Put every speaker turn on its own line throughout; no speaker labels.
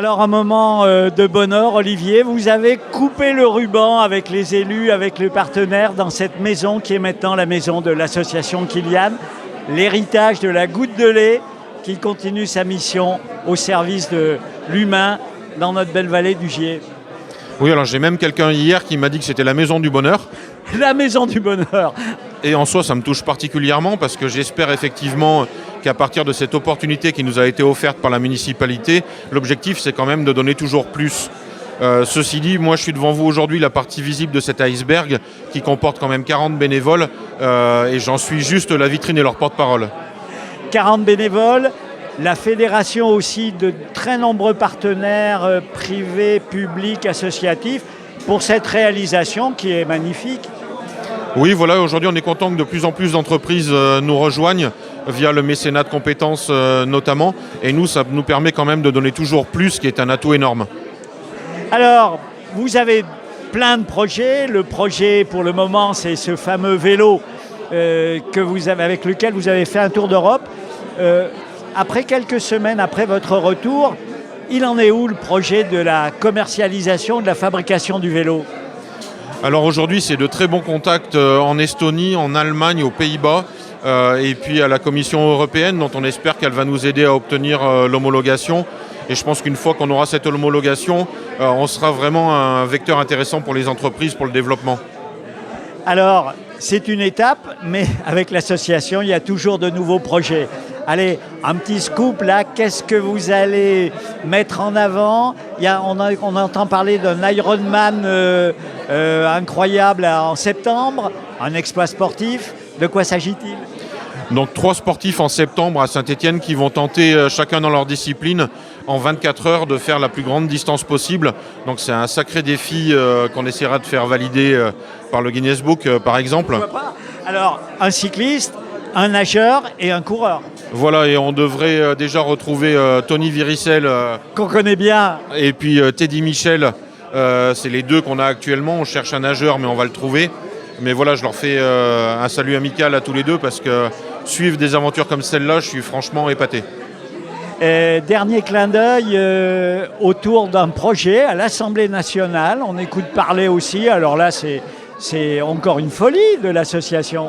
Alors un moment de bonheur, Olivier, vous avez coupé le ruban avec les élus, avec les partenaires dans cette maison qui est maintenant la maison de l'association Kilian, l'héritage de la goutte de lait qui continue sa mission au service de l'humain dans notre belle vallée du Gier.
Oui, alors j'ai même quelqu'un hier qui m'a dit que c'était la maison du bonheur.
La maison du bonheur.
Et en soi, ça me touche particulièrement parce que j'espère effectivement qu'à partir de cette opportunité qui nous a été offerte par la municipalité, l'objectif c'est quand même de donner toujours plus. Ceci dit, moi je suis devant vous aujourd'hui la partie visible de cet iceberg qui comporte quand même 40 bénévoles et j'en suis juste la vitrine et leur porte-parole.
40 bénévoles, la fédération aussi de très nombreux partenaires privés, publics, associatifs pour cette réalisation qui est magnifique.
Oui, voilà, aujourd'hui on est content que de plus en plus d'entreprises nous rejoignent via le mécénat de compétences notamment. Et nous, ça nous permet quand même de donner toujours plus, qui est un atout énorme.
Alors, vous avez plein de projets. Le projet pour le moment, c'est ce fameux vélo avec lequel vous avez fait un tour d'Europe. Après quelques semaines, après votre retour, il en est où le projet de la commercialisation, de la fabrication du vélo ?
Alors aujourd'hui, c'est de très bons contacts en Estonie, en Allemagne, aux Pays-Bas et puis à la Commission européenne dont on espère qu'elle va nous aider à obtenir l'homologation. Et je pense qu'une fois qu'on aura cette homologation, on sera vraiment un vecteur intéressant pour les entreprises, pour le développement.
Alors, c'est une étape, mais avec l'association, il y a toujours de nouveaux projets. Allez, un petit scoop là, qu'est-ce que vous allez mettre en avant ? On entend parler d'un Ironman incroyable en septembre, un exploit sportif. De quoi s'agit-il ?
Donc 3 sportifs en septembre à Saint-Étienne qui vont tenter chacun dans leur discipline en 24 heures de faire la plus grande distance possible. Donc c'est un sacré défi qu'on essaiera de faire valider par le Guinness Book par exemple.
Pourquoi pas ? Alors un cycliste, un nageur et un coureur.
Voilà, et on devrait déjà retrouver Tony Viricel
qu'on connaît bien.
Et puis Teddy Michel, c'est les 2 qu'on a actuellement. On cherche un nageur mais on va le trouver. Mais voilà, je leur fais un salut amical à tous les 2 parce que suivre des aventures comme celle-là, je suis franchement épaté.
Dernier clin d'œil autour d'un projet à l'Assemblée nationale. On écoute parler aussi, alors là c'est encore une folie de l'association.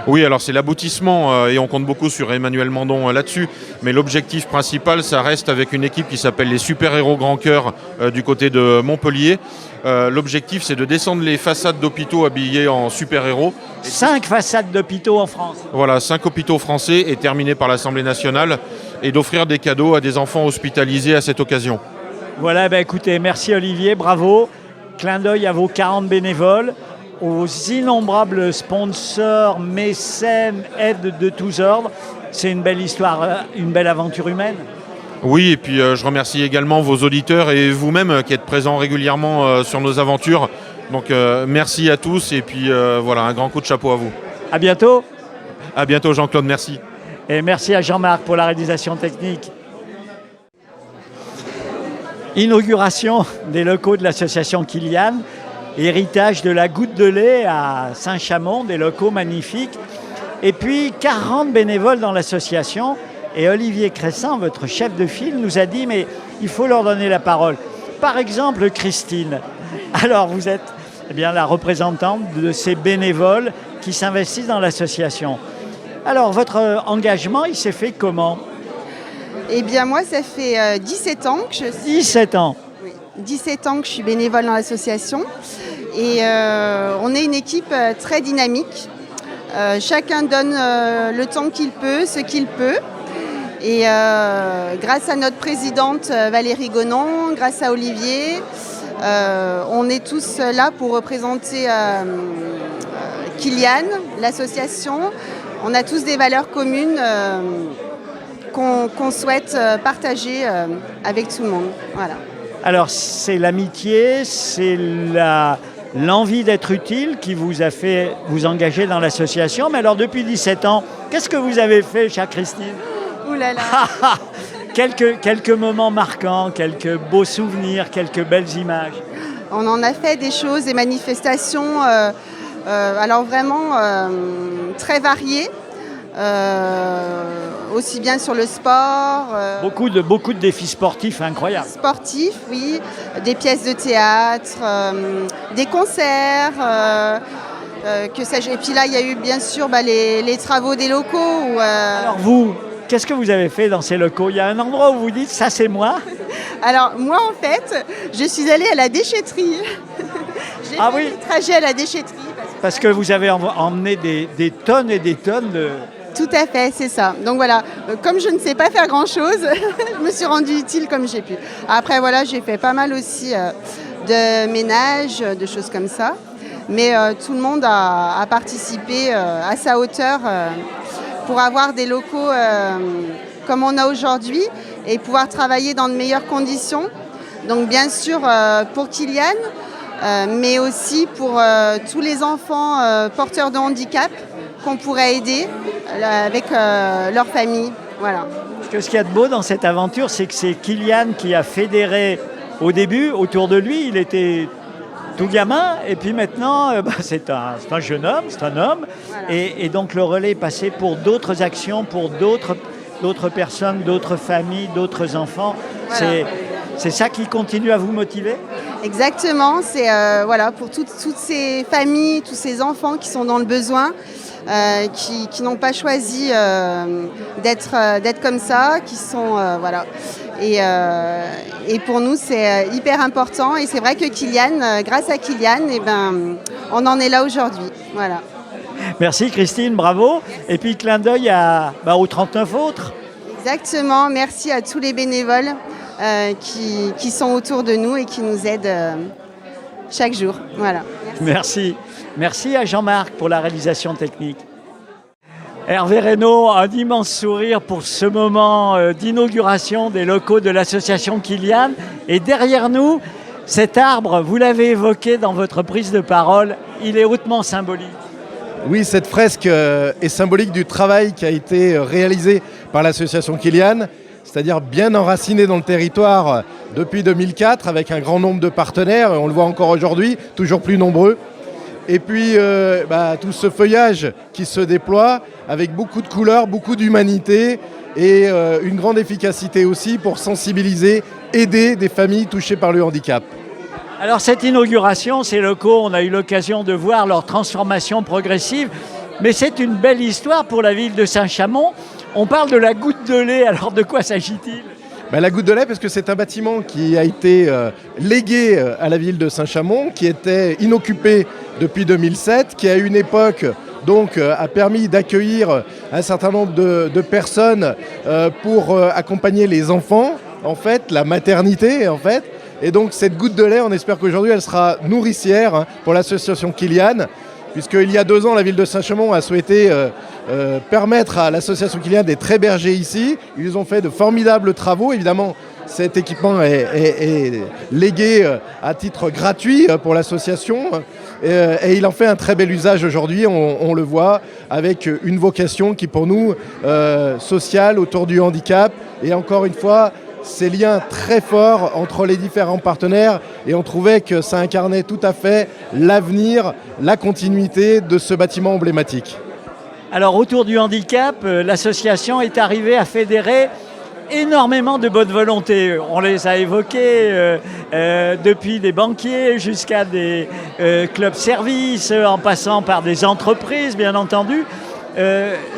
Oui, alors c'est l'aboutissement et on compte beaucoup sur Emmanuel Mandon là-dessus. Mais l'objectif principal, ça reste avec une équipe qui s'appelle les Super-Héros Grand Cœur du côté de Montpellier. L'objectif, c'est de descendre les façades d'hôpitaux habillés en super-héros.
5 façades d'hôpitaux en France.
Voilà, 5 hôpitaux français et terminés par l'Assemblée nationale. Et d'offrir des cadeaux à des enfants hospitalisés à cette occasion.
Voilà, écoutez, merci Olivier, bravo. Clin d'œil à vos 40 bénévoles, aux innombrables sponsors, mécènes, aides de tous ordres. C'est une belle histoire, une belle aventure humaine.
Oui, et puis je remercie également vos auditeurs et vous-même qui êtes présents régulièrement sur nos aventures. Donc merci à tous et puis voilà, un grand coup de chapeau à vous.
À bientôt.
À bientôt Jean-Claude, merci.
Et merci à Jean-Marc pour la réalisation technique. Inauguration des locaux de l'association Kilian, héritage de la goutte de lait à Saint-Chamond, des locaux magnifiques. Et puis 40 bénévoles dans l'association. Et Olivier Cressan, votre chef de file, nous a dit mais il faut leur donner la parole. Par exemple, Christine. Alors vous êtes la représentante de ces bénévoles qui s'investissent dans l'association. Alors votre engagement, il s'est fait comment ?
Eh bien moi, ça fait 17 ans que je suis...
17 ans.
Oui, 17 ans que je suis bénévole dans l'association. Et on est une équipe très dynamique. Chacun donne le temps qu'il peut, ce qu'il peut. Et grâce à notre présidente Valérie Gonon, grâce à Olivier, on est tous là pour représenter Kilian, l'association. On a tous des valeurs communes qu'on souhaite partager avec tout le monde. Voilà.
Alors c'est l'amitié, c'est l'envie d'être utile qui vous a fait vous engager dans l'association. Mais alors depuis 17 ans, qu'est-ce que vous avez fait, chère Christine ?
Ouh là là.
Quelques moments marquants, quelques beaux souvenirs, quelques belles images.
On en a fait des choses, des manifestations, alors vraiment très variées. aussi bien sur le sport.
Beaucoup de défis sportifs incroyables.
Sportifs, oui, des pièces de théâtre, des concerts. Et puis là, il y a eu bien sûr les travaux des locaux.
Alors vous, qu'est-ce que vous avez fait dans ces locaux? Il y a un endroit où vous dites, ça c'est moi?
Alors moi, en fait, je suis allée à la déchetterie. J'ai fait des trajets à la déchetterie.
Parce que vous avez emmené des tonnes et des tonnes de...
Tout à fait, c'est ça. Donc voilà, comme je ne sais pas faire grand-chose, je me suis rendue utile comme j'ai pu. Après voilà, j'ai fait pas mal aussi de ménage, de choses comme ça. Mais tout le monde a participé à sa hauteur pour avoir des locaux comme on a aujourd'hui et pouvoir travailler dans de meilleures conditions. Donc bien sûr pour Kylian, mais aussi pour tous les enfants porteurs de handicap qu'on pourrait aider avec leur famille. Voilà.
Parce que ce qu'il y a de beau dans cette aventure, c'est que c'est Kylian qui a fédéré au début autour de lui. Il était tout gamin, et puis maintenant, c'est un jeune homme, c'est un homme. Voilà. Et donc le relais est passé pour d'autres actions, pour d'autres personnes, d'autres familles, d'autres enfants. Voilà. C'est ça qui continue à vous motiver?
Exactement, c'est pour toutes ces familles, tous ces enfants qui sont dans le besoin, qui n'ont pas choisi d'être comme ça, qui sont voilà. Et pour nous, c'est hyper important. Et c'est vrai que Kylian, grâce à Kylian, on en est là aujourd'hui. Voilà.
Merci Christine, bravo. Et puis clin d'œil aux 39 autres.
Exactement, merci à tous les bénévoles qui sont autour de nous et qui nous aident chaque jour. Voilà.
Merci. Merci à Jean-Marc pour la réalisation technique. Hervé Reynaud, un immense sourire pour ce moment d'inauguration des locaux de l'association Kylian. Et derrière nous, cet arbre, vous l'avez évoqué dans votre prise de parole, il est hautement symbolique.
Oui, cette fresque est symbolique du travail qui a été réalisé par l'association Kylian, c'est-à-dire bien enraciné dans le territoire depuis 2004 avec un grand nombre de partenaires, on le voit encore aujourd'hui, toujours plus nombreux. Et puis tout ce feuillage qui se déploie avec beaucoup de couleurs, beaucoup d'humanité et une grande efficacité aussi pour sensibiliser, aider des familles touchées par le handicap.
Alors cette inauguration, ces locaux, on a eu l'occasion de voir leur transformation progressive, mais c'est une belle histoire pour la ville de Saint-Chamond. On parle de la goutte de lait, alors de quoi s'agit-il ?
La goutte de lait, parce que c'est un bâtiment qui a été légué à la ville de Saint-Chamond, qui était inoccupé depuis 2007, qui à une époque donc, a permis d'accueillir un certain nombre de personnes pour accompagner les enfants, en fait, la maternité, en fait. Et donc cette goutte de lait, on espère qu'aujourd'hui elle sera nourricière pour l'association Kylian, puisqu'il y a 2 ans, la ville de Saint-Chamond a souhaité permettre à l'association Kylian d'être hébergée ici. Ils ont fait de formidables travaux. Évidemment, cet équipement est légué à titre gratuit pour l'association et il en fait un très bel usage aujourd'hui. On le voit avec une vocation qui pour nous, sociale, autour du handicap. Et encore une fois, ces liens très forts entre les différents partenaires et on trouvait que ça incarnait tout à fait l'avenir, la continuité de ce bâtiment emblématique.
Alors autour du handicap, l'association est arrivée à fédérer énormément de bonne volonté. On les a évoqués depuis des banquiers jusqu'à des clubs services, en passant par des entreprises bien entendu.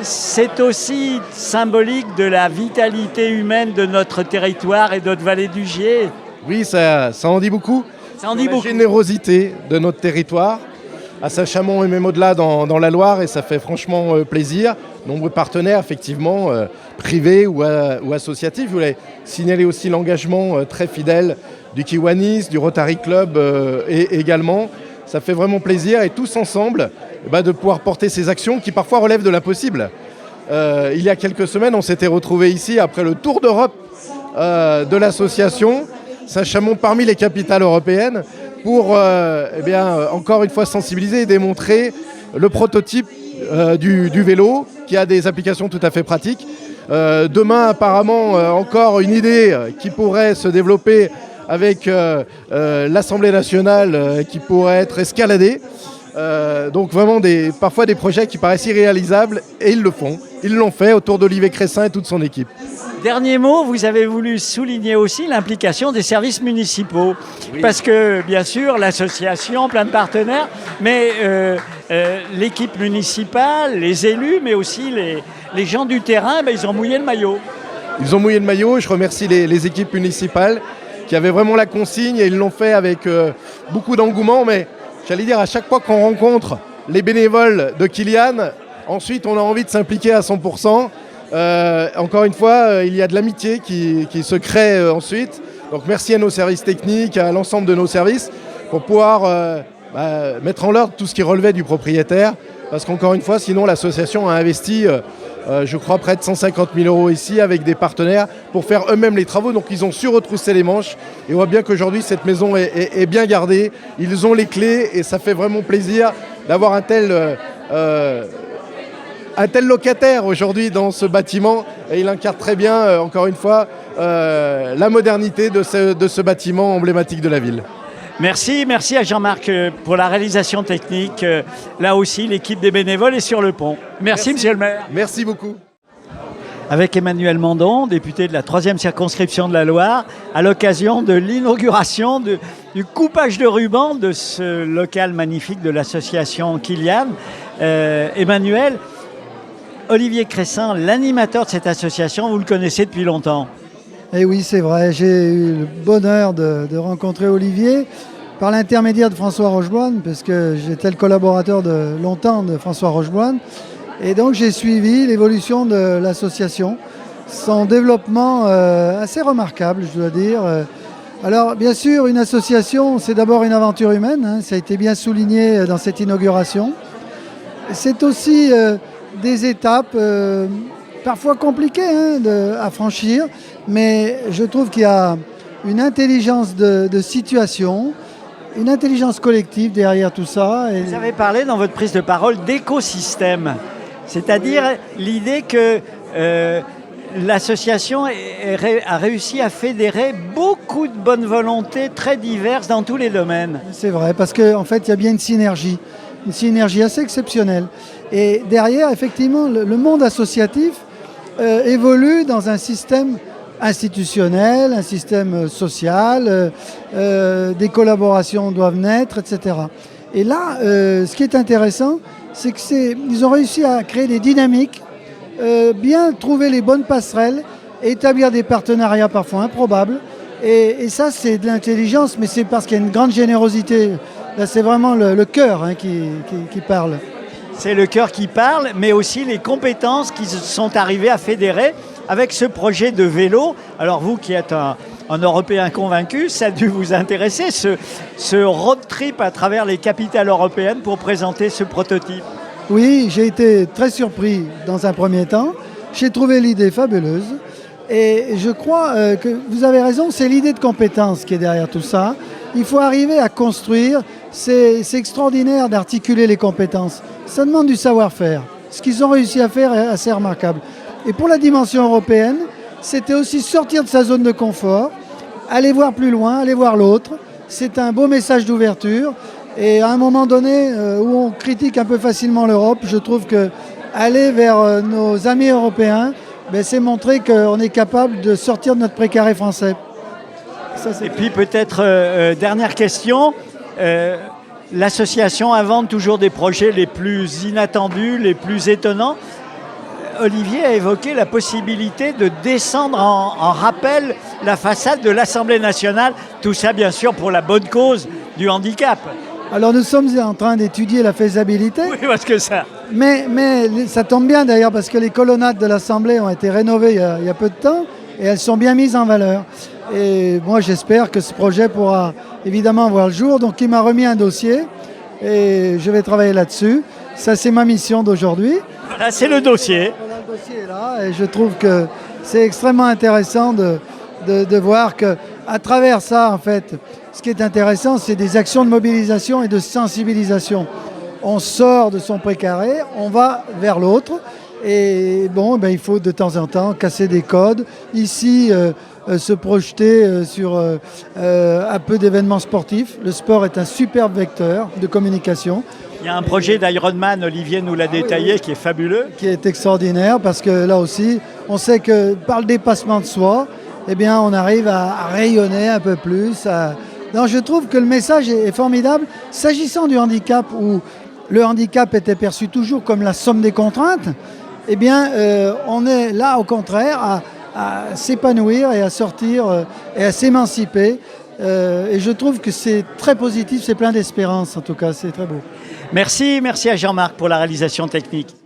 C'est aussi symbolique de la vitalité humaine de notre territoire et de notre vallée du Gier.
Oui, ça en dit beaucoup.
Ça en dit beaucoup.
La générosité de notre territoire, à Saint-Chamond et même au-delà dans la Loire, et ça fait franchement plaisir. Nombreux partenaires, effectivement, privés ou associatifs. Je voulais signaler aussi l'engagement très fidèle du Kiwanis, du Rotary Club également. Ça fait vraiment plaisir et tous ensemble, de pouvoir porter ces actions qui parfois relèvent de l'impossible. Il y a quelques semaines, on s'était retrouvés ici après le tour d'Europe de l'association Saint-Chamond parmi les capitales européennes pour encore une fois sensibiliser et démontrer le prototype du vélo qui a des applications tout à fait pratiques. Demain, apparemment, encore une idée qui pourrait se développer avec l'Assemblée nationale qui pourrait être escaladée. Donc vraiment parfois des projets qui paraissent irréalisables et ils le font. Ils l'ont fait autour d'Olivier Cressin et toute son équipe.
Dernier mot, vous avez voulu souligner aussi l'implication des services municipaux. Oui. Parce que, bien sûr, l'association, plein de partenaires, mais l'équipe municipale, les élus, mais aussi les gens du terrain, ils ont mouillé le maillot.
Ils ont mouillé le maillot. Je remercie les équipes municipales qui avaient vraiment la consigne et ils l'ont fait avec beaucoup d'engouement. Mais j'allais dire, à chaque fois qu'on rencontre les bénévoles de Kilian, ensuite on a envie de s'impliquer à 100%. Encore une fois, il y a de l'amitié qui se crée ensuite. Donc merci à nos services techniques, à l'ensemble de nos services pour pouvoir mettre en ordre tout ce qui relevait du propriétaire. Parce qu'encore une fois, sinon l'association a investi, je crois, près de 150 000 € ici avec des partenaires pour faire eux-mêmes les travaux. Donc ils ont su retrousser les manches. Et on voit bien qu'aujourd'hui, cette maison est bien gardée. Ils ont les clés et ça fait vraiment plaisir d'avoir un tel locataire aujourd'hui dans ce bâtiment. Et il incarne très bien, encore une fois, la modernité de ce bâtiment emblématique de la ville.
Merci à Jean-Marc pour la réalisation technique. Là aussi, l'équipe des bénévoles est sur le pont. Merci. Monsieur le maire.
Merci beaucoup.
Avec Emmanuel Mandon, député de la 3e circonscription de la Loire, à l'occasion de l'inauguration du coupage de ruban de ce local magnifique de l'association Kilian. Emmanuel, Olivier Cressin, l'animateur de cette association, vous le connaissez depuis longtemps.
Eh oui, c'est vrai. J'ai eu le bonheur de rencontrer Olivier par l'intermédiaire de François Rocheboine, parce que j'étais le collaborateur de longtemps de François Rocheboine. Et donc j'ai suivi l'évolution de l'association, son développement assez remarquable, je dois dire. Alors bien sûr, une association, c'est d'abord une aventure humaine, hein, ça a été bien souligné dans cette inauguration. C'est aussi des étapes parfois compliquées à franchir, mais je trouve qu'il y a une intelligence de situation, une intelligence collective derrière tout ça.
Vous avez parlé dans votre prise de parole d'écosystème, c'est-à-dire l'idée que l'association a réussi à fédérer beaucoup de bonnes volontés très diverses dans tous les domaines.
C'est vrai, parce qu'en fait, il y a bien une synergie assez exceptionnelle. Et derrière, effectivement, le monde associatif évolue dans un système institutionnel, un système social, des collaborations doivent naître, etc. Et là, ce qui est intéressant, c'est qu'ils ont réussi à créer des dynamiques, bien trouver les bonnes passerelles, établir des partenariats parfois improbables. Et ça, c'est de l'intelligence, mais c'est parce qu'il y a une grande générosité. Là, c'est vraiment le cœur qui parle.
C'est le cœur qui parle, mais aussi les compétences qui sont arrivées à fédérer avec ce projet de vélo. Alors vous qui êtes un Européen convaincu, ça a dû vous intéresser, ce road trip à travers les capitales européennes pour présenter ce prototype.
Oui, j'ai été très surpris dans un premier temps. J'ai trouvé l'idée fabuleuse. Et je crois que vous avez raison, c'est l'idée de compétence qui est derrière tout ça. Il faut arriver à construire. C'est extraordinaire d'articuler les compétences. Ça demande du savoir-faire. Ce qu'ils ont réussi à faire est assez remarquable. Et pour la dimension européenne, c'était aussi sortir de sa zone de confort, aller voir plus loin, aller voir l'autre. C'est un beau message d'ouverture. Et à un moment donné, où on critique un peu facilement l'Europe, je trouve qu'aller vers nos amis européens, c'est montrer qu'on est capable de sortir de notre précaré français.
Et puis peut-être, dernière question, l'association invente toujours des projets les plus inattendus, les plus étonnants. Olivier a évoqué la possibilité de descendre en rappel la façade de l'Assemblée nationale, tout ça bien sûr pour la bonne cause du handicap.
Alors nous sommes en train d'étudier la faisabilité.
Oui, parce que ça...
Mais ça tombe bien d'ailleurs parce que les colonnades de l'Assemblée ont été rénovées il y a peu de temps et elles sont bien mises en valeur. Et moi j'espère que ce projet pourra évidemment voir le jour. Donc il m'a remis un dossier et je vais travailler là-dessus. Ça c'est ma mission d'aujourd'hui.
Voilà, c'est le dossier.
Voilà, le dossier est là et je trouve que c'est extrêmement intéressant de voir qu'à travers ça en fait, ce qui est intéressant, c'est des actions de mobilisation et de sensibilisation. On sort de son précaré, on va vers l'autre. Et bon, il faut de temps en temps casser des codes. Ici, se projeter sur un peu d'événements sportifs. Le sport est un superbe vecteur de communication.
Il y a un projet d'Ironman, Olivier nous l'a détaillé, qui est fabuleux.
Qui est extraordinaire parce que là aussi, on sait que par le dépassement de soi, eh bien, on arrive à rayonner un peu plus. Non, je trouve que le message est formidable. S'agissant du handicap, où le handicap était perçu toujours comme la somme des contraintes, eh bien, on est là au contraire à s'épanouir et à sortir et à s'émanciper. Et je trouve que c'est très positif, c'est plein d'espérance en tout cas, c'est très beau.
Merci à Jean-Marc pour la réalisation technique.